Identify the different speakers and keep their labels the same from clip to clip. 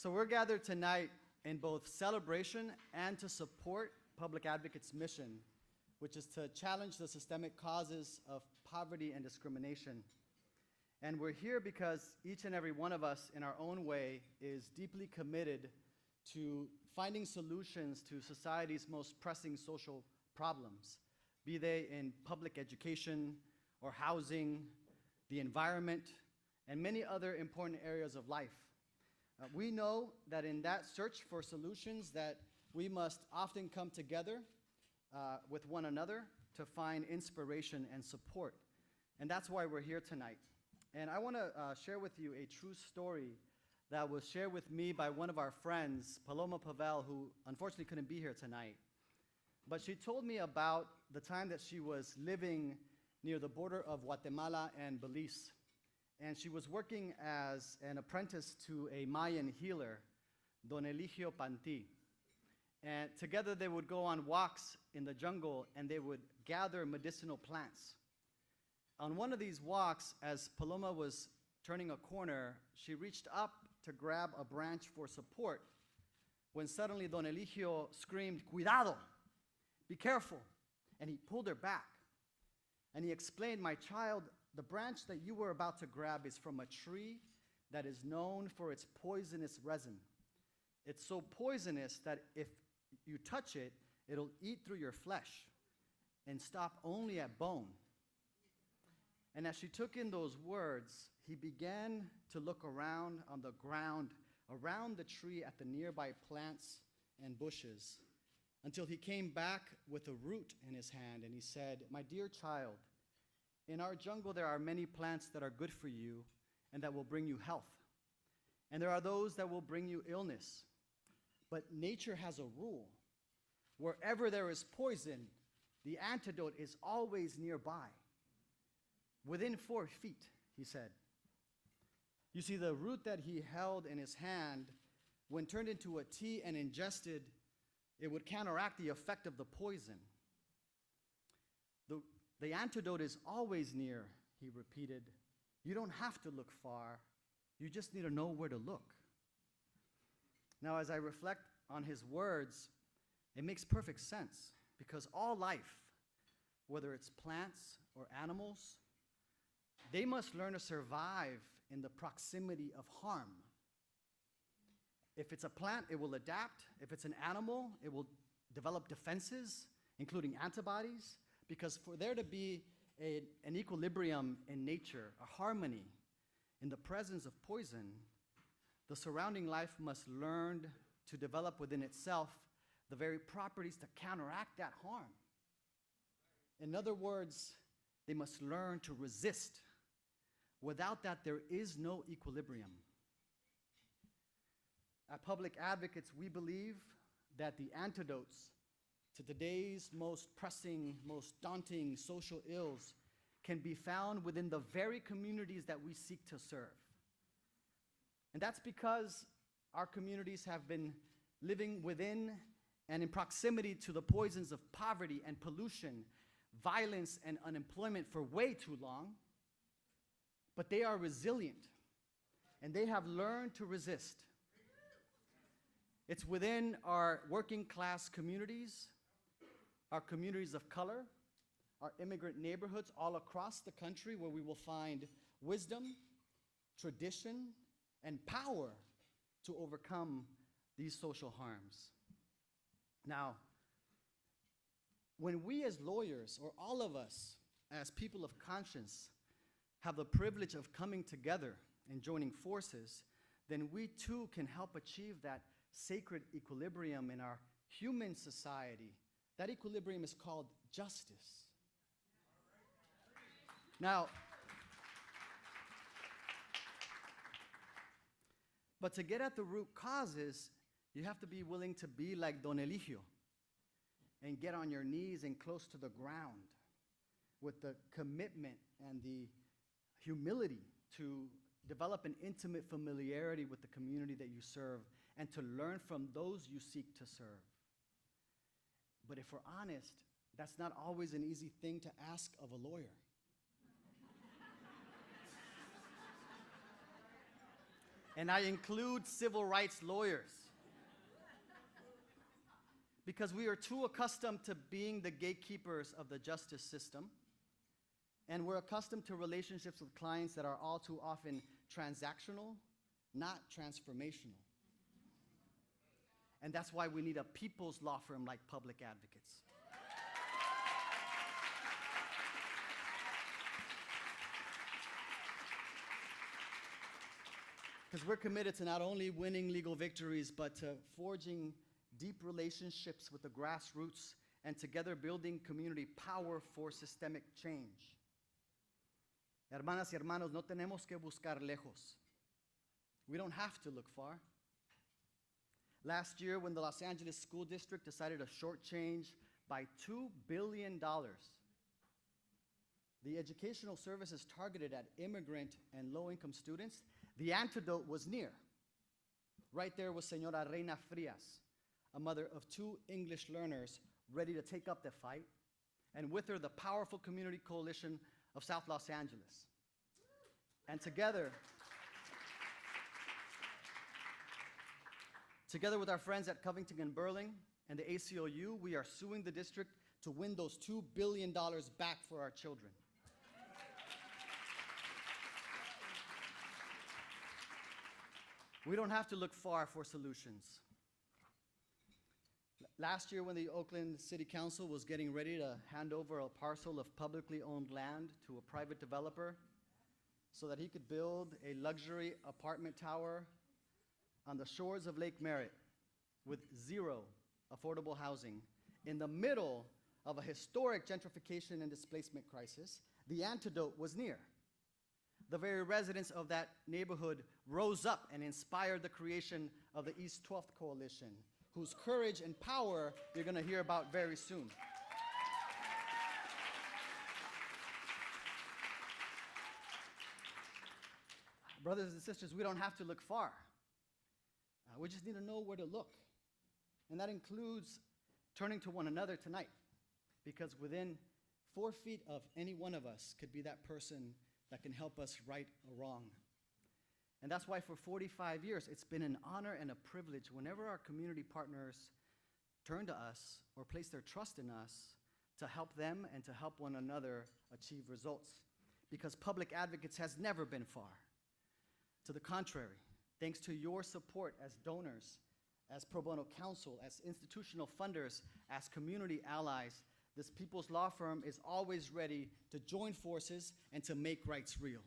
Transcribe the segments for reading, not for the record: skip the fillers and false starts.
Speaker 1: So we're gathered tonight in both celebration and to support Public Advocates' mission, which is to challenge the systemic causes of poverty and discrimination. And we're here because each and every one of us in our own way is deeply committed to finding solutions to society's most pressing social problems, be they in public education or housing, the environment, and many other important areas of life. We know that in that search for solutions that we must often come together with one another to find inspiration and support. And that's why we're here tonight. And I want to share with you a true story that was shared with me by one of our friends, Paloma Pavel, who unfortunately couldn't be here tonight. But she told me about the time that she was living near the border of Guatemala and Belize. And she was working as an apprentice to a Mayan healer, Don Eligio Panti. And together they would go on walks in the jungle and they would gather medicinal plants. On one of these walks, as Paloma was turning a corner, she reached up to grab a branch for support when suddenly Don Eligio screamed, "Cuidado, be careful," and he pulled her back. And he explained, "My child, the branch that you were about to grab is from a tree that is known for its poisonous resin. It's so poisonous that if you touch it, it'll eat through your flesh and stop only at bone." And as she took in those words, he began to look around on the ground, around the tree at the nearby plants and bushes, until he came back with a root in his hand and he said, "My dear child, in our jungle there are many plants that are good for you and that will bring you health. And there are those that will bring you illness. But nature has a rule. Wherever there is poison, the antidote is always nearby. Within 4 feet," he said. You see, the root that he held in his hand, when turned into a tea and ingested, it would counteract the effect of the poison. The antidote is always near, he repeated. You don't have to look far. You just need to know where to look. Now, as I reflect on his words, it makes perfect sense because all life, whether it's plants or animals, they must learn to survive in the proximity of harm. If it's a plant, it will adapt. If it's an animal, it will develop defenses, including antibodies, because for there to be an equilibrium in nature, a harmony in the presence of poison, the surrounding life must learn to develop within itself the very properties to counteract that harm. In other words, they must learn to resist. Without that, there is no equilibrium. At Public Advocates, we believe that the antidotes to today's most pressing, most daunting social ills can be found within the very communities that we seek to serve. And that's because our communities have been living within and in proximity to the poisons of poverty and pollution, violence and unemployment for way too long. But they are resilient, and they have learned to resist. It's within our working class communities, our communities of color, our immigrant neighborhoods all across the country where we will find wisdom, tradition, and power to overcome these social harms. Now, when we as lawyers, or all of us as people of conscience, have the privilege of coming together and joining forces, then we too can help achieve that sacred equilibrium in our human society. That equilibrium is called justice. Now, but to get at the root causes, you have to be willing to be like Don Eligio and get on your knees and close to the ground with the commitment and the humility to develop an intimate familiarity with the community that you serve and to learn from those you seek to serve. But if we're honest, that's not always an easy thing to ask of a lawyer. And I include civil rights lawyers. Because we are too accustomed to being the gatekeepers of the justice system, and we're accustomed to relationships with clients that are all too often transactional, not transformational. And that's why we need a people's law firm like Public Advocates. Because we're committed to not only winning legal victories, but to forging deep relationships with the grassroots and together building community power for systemic change. Hermanas y hermanos, no tenemos que buscar lejos. We don't have to look far. Last year, when the Los Angeles School District decided to shortchange by $2 billion the educational services targeted at immigrant and low-income students, the antidote was near. Right there was Señora Reina Frias, a mother of 2 English learners ready to take up the fight, and with her, the powerful community coalition of South Los Angeles. And together with our friends at Covington and Burling and the ACLU, we are suing the district to win those $2 billion back for our children. We don't have to look far for solutions. Last year, when the Oakland City Council was getting ready to hand over a parcel of publicly owned land to a private developer so that he could build a luxury apartment tower on the shores of Lake Merritt with 0 affordable housing in the middle of a historic gentrification and displacement crisis, the antidote was near. The very residents of that neighborhood rose up and inspired the creation of the East 12th Coalition, whose courage and power you're going to hear about very soon. Brothers and sisters, we don't have to look far. We just need to know where to look. And that includes turning to one another tonight, because within 4 feet of any one of us could be that person that can help us right a wrong. And that's why for 45 years, it's been an honor and a privilege whenever our community partners turn to us or place their trust in us to help them and to help one another achieve results. Because Public Advocates has never been far. To the contrary, thanks to your support as donors, as pro bono counsel, as institutional funders, as community allies, this people's law firm is always ready to join forces and to make rights real.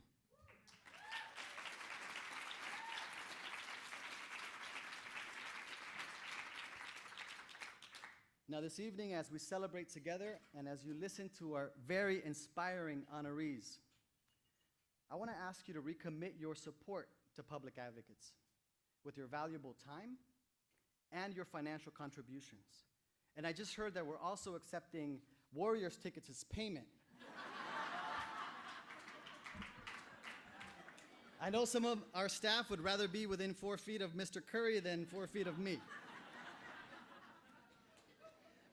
Speaker 1: Now this evening, as we celebrate together and as you listen to our very inspiring honorees, I want to ask you to recommit your support to Public Advocates with your valuable time and your financial contributions. And I just heard that we're also accepting Warriors tickets as payment. I know some of our staff would rather be within 4 feet of Mr. Curry than 4 feet of me.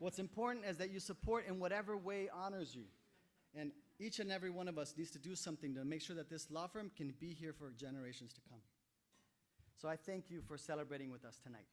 Speaker 1: What's important is that you support in whatever way honors you. And each and every one of us needs to do something to make sure that this law firm can be here for generations to come. So I thank you for celebrating with us tonight.